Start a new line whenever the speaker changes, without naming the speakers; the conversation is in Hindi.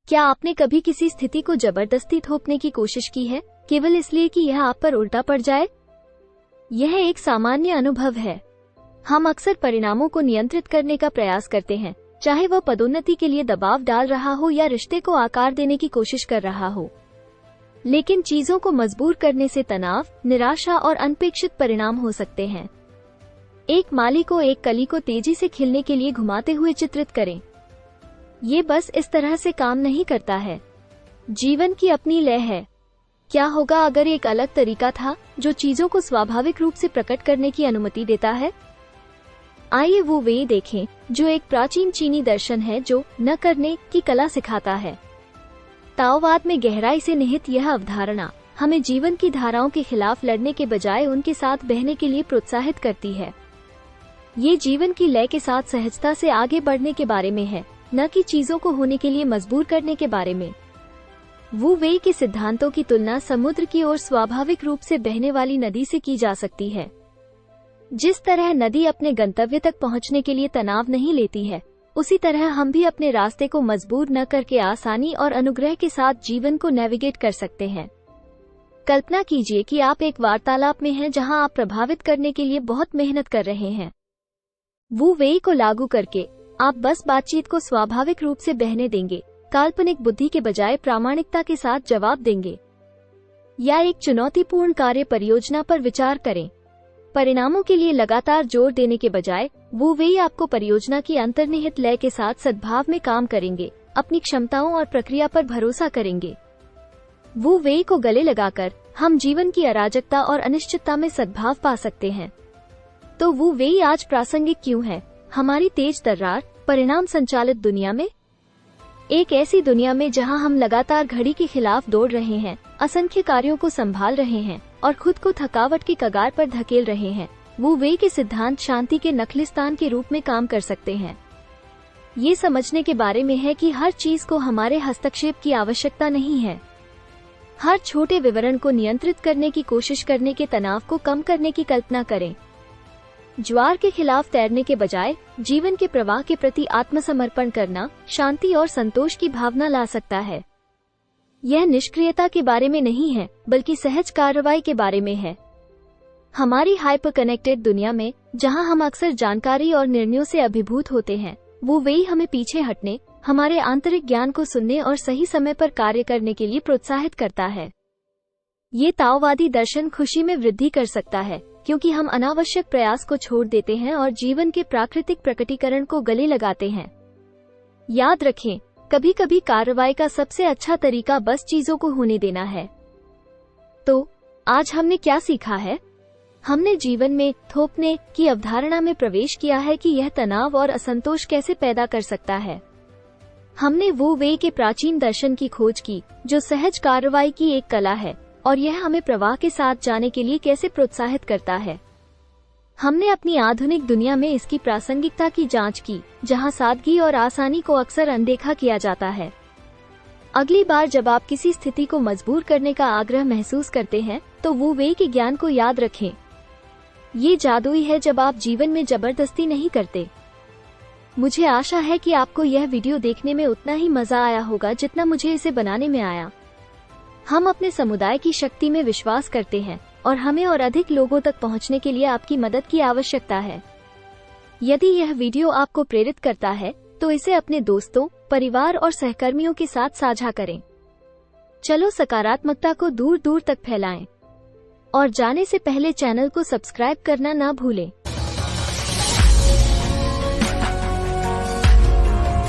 क्या आपने कभी किसी स्थिति को जबरदस्ती थोपने की कोशिश की है, केवल इसलिए कि यह आप पर उल्टा पड़ जाए? यह एक सामान्य अनुभव है। हम अक्सर परिणामों को नियंत्रित करने का प्रयास करते हैं, चाहे वह पदोन्नति के लिए दबाव डाल रहा हो या रिश्ते को आकार देने की कोशिश कर रहा हो। लेकिन चीजों को मजबूर करने से तनाव, निराशा और अनपेक्षित परिणाम हो सकते हैं। एक माली को एक कली को तेजी से खिलने के लिए घुमाते हुए चित्रित करें। ये बस इस तरह से काम नहीं करता है। जीवन की अपनी लय है। क्या होगा अगर एक अलग तरीका था जो चीजों को स्वाभाविक रूप से प्रकट करने की अनुमति देता है? आइए वो वे देखें जो एक प्राचीन चीनी दर्शन है जो न करने की कला सिखाता है। ताओवाद में गहराई से निहित यह अवधारणा हमें जीवन की धाराओं के खिलाफ लड़ने के बजाय उनके साथ बहने के लिए प्रोत्साहित करती है। ये जीवन की लय के साथ सहजता से आगे बढ़ने के बारे में है, न कि चीजों को होने के लिए मजबूर करने के बारे में। वू वेई के सिद्धांतों की तुलना समुद्र की ओर स्वाभाविक रूप से बहने वाली नदी से की जा सकती है। जिस तरह नदी अपने गंतव्य तक पहुंचने के लिए तनाव नहीं लेती है, उसी तरह हम भी अपने रास्ते को मजबूर न करके आसानी और अनुग्रह के साथ जीवन को नेविगेट कर सकते हैं। कल्पना कीजिए कि आप एक वार्तालाप में हैं जहां आप प्रभावित करने के लिए बहुत मेहनत कर रहे हैं। वू वेई को लागू करके आप बस बातचीत को स्वाभाविक रूप से बहने देंगे, काल्पनिक बुद्धि के बजाय प्रामाणिकता के साथ जवाब देंगे। या एक चुनौतीपूर्ण कार्य परियोजना पर विचार करें। परिणामों के लिए लगातार जोर देने के बजाय वू वेई आपको परियोजना की अंतर्निहित लय के साथ सद्भाव में काम करेंगे, अपनी क्षमताओं और प्रक्रिया पर भरोसा करेंगे। वू वेई को गले लगाकर हम जीवन की अराजकता और अनिश्चितता में सद्भाव पा सकते हैं। तो वू वेई आज प्रासंगिक क्यों है हमारी तेज तर्रार, परिणाम संचालित दुनिया में? एक ऐसी दुनिया में जहां हम लगातार घड़ी के खिलाफ दौड़ रहे हैं, असंख्य कार्यों को संभाल रहे हैं और खुद को थकावट की कगार पर धकेल रहे हैं, वू वेई के सिद्धांत शांति के नखलिस्तान के रूप में काम कर सकते हैं। ये समझने के बारे में है कि हर चीज को हमारे हस्तक्षेप की आवश्यकता नहीं है। हर छोटे विवरण को नियंत्रित करने की कोशिश करने के तनाव को कम करने की कल्पना करें। ज्वार के खिलाफ तैरने के बजाय जीवन के प्रवाह के प्रति आत्मसमर्पण करना शांति और संतोष की भावना ला सकता है। यह निष्क्रियता के बारे में नहीं है, बल्कि सहज कार्रवाई के बारे में है। हमारी हाइपर कनेक्टेड दुनिया में जहां हम अक्सर जानकारी और निर्णयों से अभिभूत होते हैं, वो वेई हमें पीछे हटने, हमारे आंतरिक ज्ञान को सुनने और सही समय पर कार्य करने के लिए प्रोत्साहित करता है। ये ताओवादी दर्शन खुशी में वृद्धि कर सकता है, क्योंकि हम अनावश्यक प्रयास को छोड़ देते हैं और जीवन के प्राकृतिक प्रकटीकरण को गले लगाते हैं। याद रखें, कभी कभी कार्रवाई का सबसे अच्छा तरीका बस चीजों को होने देना है। तो आज हमने क्या सीखा है? हमने जीवन में थोपने की अवधारणा में प्रवेश किया है कि यह तनाव और असंतोष कैसे पैदा कर सकता है। हमने वू वेई के प्राचीन दर्शन की खोज की, जो सहज कार्रवाई की एक कला है, और यह हमें प्रवाह के साथ जाने के लिए कैसे प्रोत्साहित करता है। हमने अपनी आधुनिक दुनिया में इसकी प्रासंगिकता की जांच की, जहां सादगी और आसानी को अक्सर अनदेखा किया जाता है। अगली बार जब आप किसी स्थिति को मजबूर करने का आग्रह महसूस करते हैं, तो वू वेई के ज्ञान को याद रखें। ये जादुई है जब आप जीवन में जबरदस्ती नहीं करते। मुझे आशा है कि आपको यह वीडियो देखने में उतना ही मजा आया होगा जितना मुझे इसे बनाने में आया। हम अपने समुदाय की शक्ति में विश्वास करते हैं और हमें और अधिक लोगों तक पहुंचने के लिए आपकी मदद की आवश्यकता है। यदि यह वीडियो आपको प्रेरित करता है, तो इसे अपने दोस्तों, परिवार और सहकर्मियों के साथ साझा करें। चलो सकारात्मकता को दूर दूर तक फैलाएं। और जाने से पहले चैनल को सब्सक्राइब करना ना भूलें।